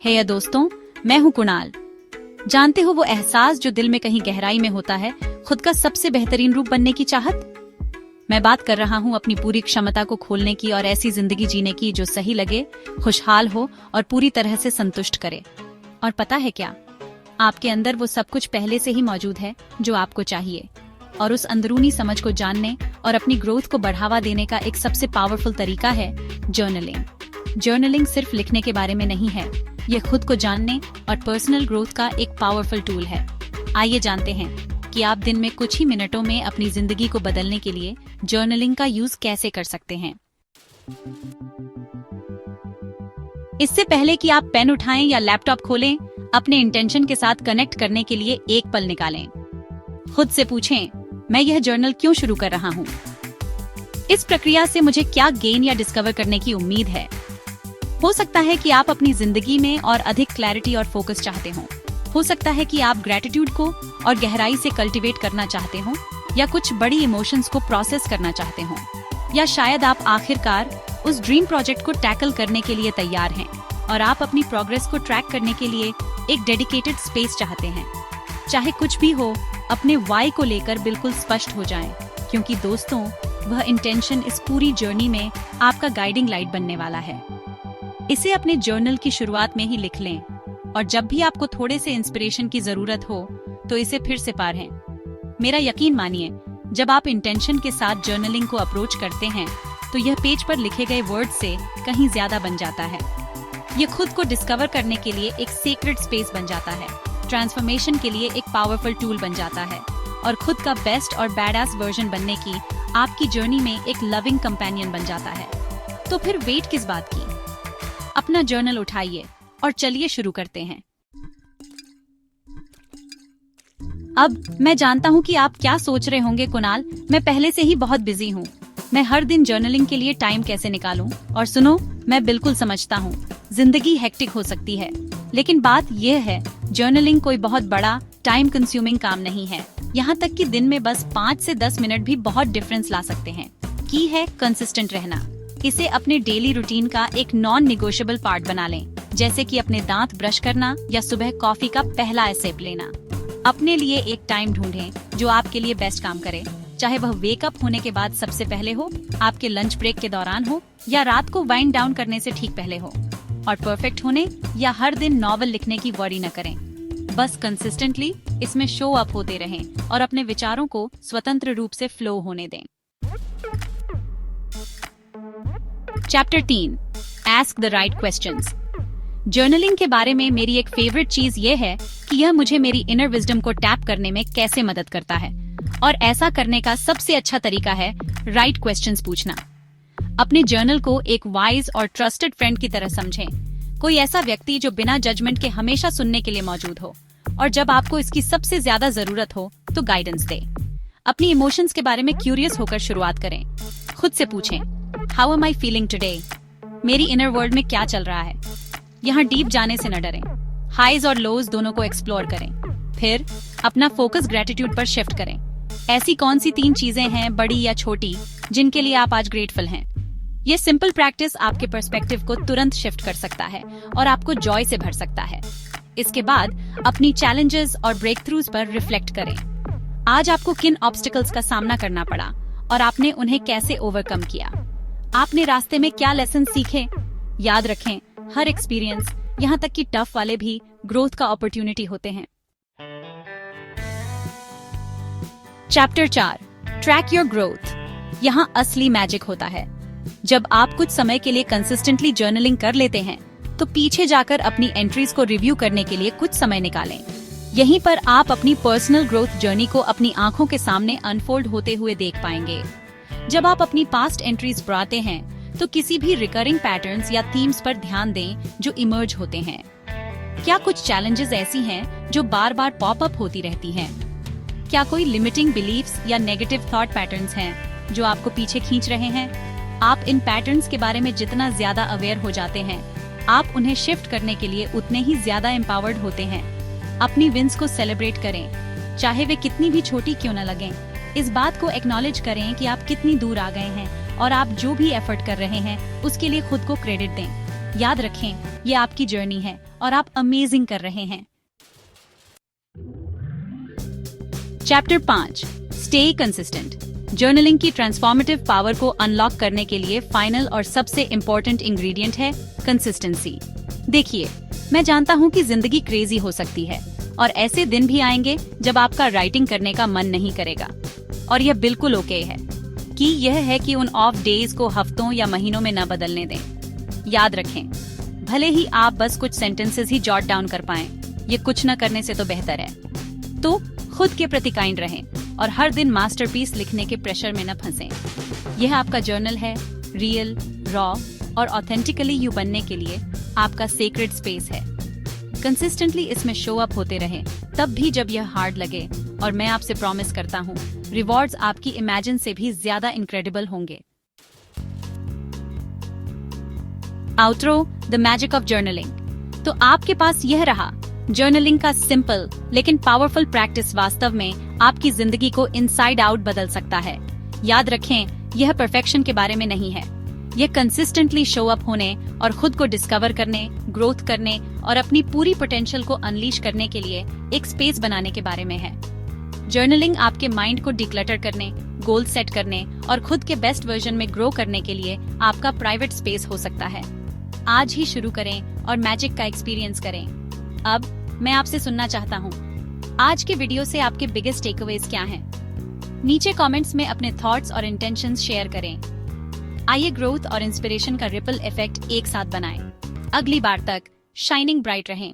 हे दोस्तों, मैं हूँ कुणाल। जानते हो वो एहसास जो दिल में कहीं गहराई में होता है, खुद का सबसे बेहतरीन रूप बनने की चाहत। मैं बात कर रहा हूँ अपनी पूरी क्षमता को खोलने की और ऐसी जिंदगी जीने की जो सही लगे, खुशहाल हो और पूरी तरह से संतुष्ट करे। और पता है क्या, आपके अंदर वो सब कुछ पहले से ही मौजूद है जो आपको चाहिए। और उस अंदरूनी समझ को जानने और अपनी ग्रोथ को बढ़ावा देने का एक सबसे पावरफुल तरीका है जर्नलिंग। जर्नलिंग सिर्फ लिखने के बारे में नहीं है, ये खुद को जानने और पर्सनल ग्रोथ का एक पावरफुल टूल है। आइए जानते हैं कि आप दिन में कुछ ही मिनटों में अपनी जिंदगी को बदलने के लिए जर्नलिंग का यूज कैसे कर सकते हैं। इससे पहले कि आप पेन उठाएं या लैपटॉप खोलें, अपने इंटेंशन के साथ कनेक्ट करने के लिए एक पल निकालें। खुद से पूछें, मैं यह जर्नल क्यों शुरू कर रहा हूँ? इस प्रक्रिया से मुझे क्या गेन या डिस्कवर करने की उम्मीद है? हो सकता है कि आप अपनी जिंदगी में और अधिक क्लैरिटी और फोकस चाहते हो सकता है कि आप ग्रेटिट्यूड को और गहराई से कल्टीवेट करना चाहते हो, या कुछ बड़ी इमोशंस को प्रोसेस करना चाहते हो, या शायद आप आखिरकार उस ड्रीम प्रोजेक्ट को टैकल करने के लिए तैयार हैं और आप अपनी प्रोग्रेस को ट्रैक करने के लिए एक डेडिकेटेड स्पेस चाहते हैं। चाहे कुछ भी हो, अपने वाई को लेकर बिल्कुल स्पष्ट हो जाएं, क्योंकि दोस्तों, वह इंटेंशन इस पूरी जर्नी में आपका गाइडिंग लाइट बनने वाला है। इसे अपने जर्नल की शुरुआत में ही लिख लें, और जब भी आपको थोड़े से इंस्पिरेशन की जरूरत हो तो इसे फिर से पढ़ें। मेरा यकीन मानिए, जब आप इंटेंशन के साथ जर्नलिंग को अप्रोच करते हैं तो यह पेज पर लिखे गए वर्ड से कहीं ज्यादा बन जाता है। ये खुद को डिस्कवर करने के लिए एक सीक्रेट स्पेस बन जाता है, ट्रांसफॉर्मेशन के लिए एक पावरफुल टूल बन जाता है, और खुद का बेस्ट और बैडएस वर्जन बनने की आपकी जर्नी में एक लविंग कंपेनियन बन जाता है। तो फिर वेट किस बात की? अपना जर्नल उठाइए और चलिए शुरू करते हैं। अब मैं जानता हूँ कि आप क्या सोच रहे होंगे, कुणाल, मैं पहले से ही बहुत बिजी हूँ, मैं हर दिन जर्नलिंग के लिए टाइम कैसे निकालूं? और सुनो, मैं बिल्कुल समझता हूँ, जिंदगी हेक्टिक हो सकती है, लेकिन बात यह है, जर्नलिंग कोई बहुत बड़ा टाइम कंज्यूमिंग काम नहीं है। यहाँ तक कि दिन में बस 5 से 10 मिनट भी बहुत डिफरेंस ला सकते हैं। की है कंसिस्टेंट रहना। इसे अपने डेली रूटीन का एक नॉन निगोशिएबल पार्ट बना लें, जैसे कि अपने दांत ब्रश करना या सुबह कॉफी का पहला सिप लेना। अपने लिए एक टाइम ढूंढें जो आपके लिए बेस्ट काम करे, चाहे वह वेकअप होने के बाद सबसे पहले हो, आपके लंच ब्रेक के दौरान हो, या रात को वाइंड डाउन करने से ठीक पहले हो। और परफेक्ट होने या हर दिन नॉवल लिखने की वरी न करें, बस कंसिस्टेंटली इसमें शो अप होते रहें और अपने विचारों को स्वतंत्र रूप से फ्लो होने दें। Chapter 3, Ask the right questions। Journaling के बारे में मेरी एक फेवरेट चीज ये है कि यह मुझे मेरी इनर विजडम को टैप करने में कैसे मदद करता है, और ऐसा करने का सबसे अच्छा तरीका है राइट क्वेश्चंस पूछना। अपने जर्नल को एक वाइज और ट्रस्टेड फ्रेंड की तरह समझें, कोई ऐसा व्यक्ति जो बिना जजमेंट के हमेशा सुनने के लिए मौजूद हो, और जब आपको इसकी सबसे ज्यादा जरूरत हो तो गाइडेंस दे। अपनी इमोशंस के बारे में क्यूरियस होकर शुरुआत करें। खुद से पूछें, how am I feeling today? मेरी इनर वर्ल्ड में क्या चल रहा है? यहाँ डीप जाने से न डरें, हाईज और लोज दोनों को एक्सप्लोर करें। फिर अपना फोकस ग्रेटिट्यूड पर शिफ्ट करें। ऐसी कौन सी 3 चीजें हैं, बड़ी या छोटी, जिनके लिए आप आज ग्रेटफुल हैं? ये सिंपल प्रैक्टिस आपके पर्सपेक्टिव को तुरंत शिफ्ट कर सकता है और आपको जॉय से भर सकता है। इसके बाद अपनी चैलेंजेस और ब्रेक थ्रूज पर रिफ्लेक्ट करें। आज आपको किन ऑब्स्टिकल्स का सामना करना पड़ा और आपने उन्हें कैसे ओवरकम किया? आपने रास्ते में क्या लेसन सीखे? याद रखें, हर एक्सपीरियंस, यहाँ तक कि टफ वाले भी, ग्रोथ का अपॉर्चुनिटी होते हैं। Chapter 4, track your growth. यहाँ असली मैजिक होता है। जब आप कुछ समय के लिए कंसिस्टेंटली जर्नलिंग कर लेते हैं तो पीछे जाकर अपनी एंट्रीज को रिव्यू करने के लिए कुछ समय निकालें। यहीं पर आप अपनी पर्सनल ग्रोथ जर्नी को अपनी आंखों के सामने अनफोल्ड होते हुए देख पाएंगे। जब आप अपनी पास्ट एंट्रीज पढ़ते हैं तो किसी भी रिकरिंग पैटर्न्स या थीम्स पर ध्यान दें जो इमर्ज होते हैं। क्या कुछ चैलेंजेस ऐसी हैं जो बार बार पॉप अप होती रहती हैं? क्या कोई लिमिटिंग बिलीफ्स या नेगेटिव थॉट पैटर्न्स हैं जो आपको पीछे खींच रहे हैं? आप इन पैटर्न्स के बारे में जितना ज्यादा अवेयर हो जाते हैं, आप उन्हें शिफ्ट करने के लिए उतने ही ज्यादा एम्पावर्ड होते हैं। अपनी विंस को सेलिब्रेट करें, चाहे वे कितनी भी छोटी क्यों न लगें। इस बात को एक्नॉलेज करें कि आप कितनी दूर आ गए हैं और आप जो भी एफर्ट कर रहे हैं उसके लिए खुद को क्रेडिट दें। याद रखें, ये आपकी जर्नी है और आप अमेजिंग कर रहे हैं। Chapter 5, stay consistent. जर्नलिंग की ट्रांसफॉर्मेटिव पावर को अनलॉक करने के लिए फाइनल और सबसे इंपॉर्टेंट इंग्रेडिएंट है कंसिस्टेंसी। देखिए, मैं जानता हूँ कि जिंदगी क्रेजी हो सकती है और ऐसे दिन भी आएंगे जब आपका राइटिंग करने का मन नहीं करेगा, और यह बिल्कुल ओके है। कि यह है कि उन ऑफ डेज को हफ्तों या महीनों में न बदलने दें। याद रखें, भले ही आप बस कुछ सेंटेंसेस ही जॉट डाउन कर पाएं, ये कुछ न करने से तो बेहतर है। तो खुद के प्रति काइंड रहें और हर दिन मास्टरपीस लिखने के प्रेशर में न फंसें। यह आपका जर्नल है, रियल, रॉ और ऑथेंटिकली यू बनने के लिए आपका सेक्रेड स्पेस है। कंसिस्टेंटली इसमें शो अप होते रहें, तब भी जब यह हार्ड लगे, और मैं आपसे प्रॉमिस करता हूँ, रिवॉर्ड्स आपकी इमेजिन से भी ज्यादा इनक्रेडिबल होंगे। Outro, the magic of journaling. तो आपके पास यह रहा जर्नलिंग का सिंपल लेकिन पावरफुल प्रैक्टिस वास्तव में आपकी जिंदगी को इनसाइड आउट बदल सकता है। याद रखें, यह परफेक्शन के बारे में नहीं है। यह कंसिस्टेंटली शो अप होने और खुद को डिस्कवर करने, ग्रोथ करने और अपनी पूरी पोटेंशियल को अनलीश करने के लिए एक स्पेस बनाने के बारे में है। जर्नलिंग आपके माइंड को डिक्लटर करने, गोल सेट करने और खुद के बेस्ट वर्जन में ग्रो करने के लिए आपका प्राइवेट स्पेस हो सकता है। आज ही शुरू करें और मैजिक का एक्सपीरियंस करें। अब मैं आपसे सुनना चाहता हूँ, आज के वीडियो से आपके बिगेस्ट टेकअवेज क्या हैं? नीचे कमेंट्स में अपने थॉट्स और इंटेंशंस शेयर करें। आइए ग्रोथ और इंस्पिरेशन का रिपल इफेक्ट एक साथ बनाएं। अगली बार तक शाइनिंग ब्राइट रहें।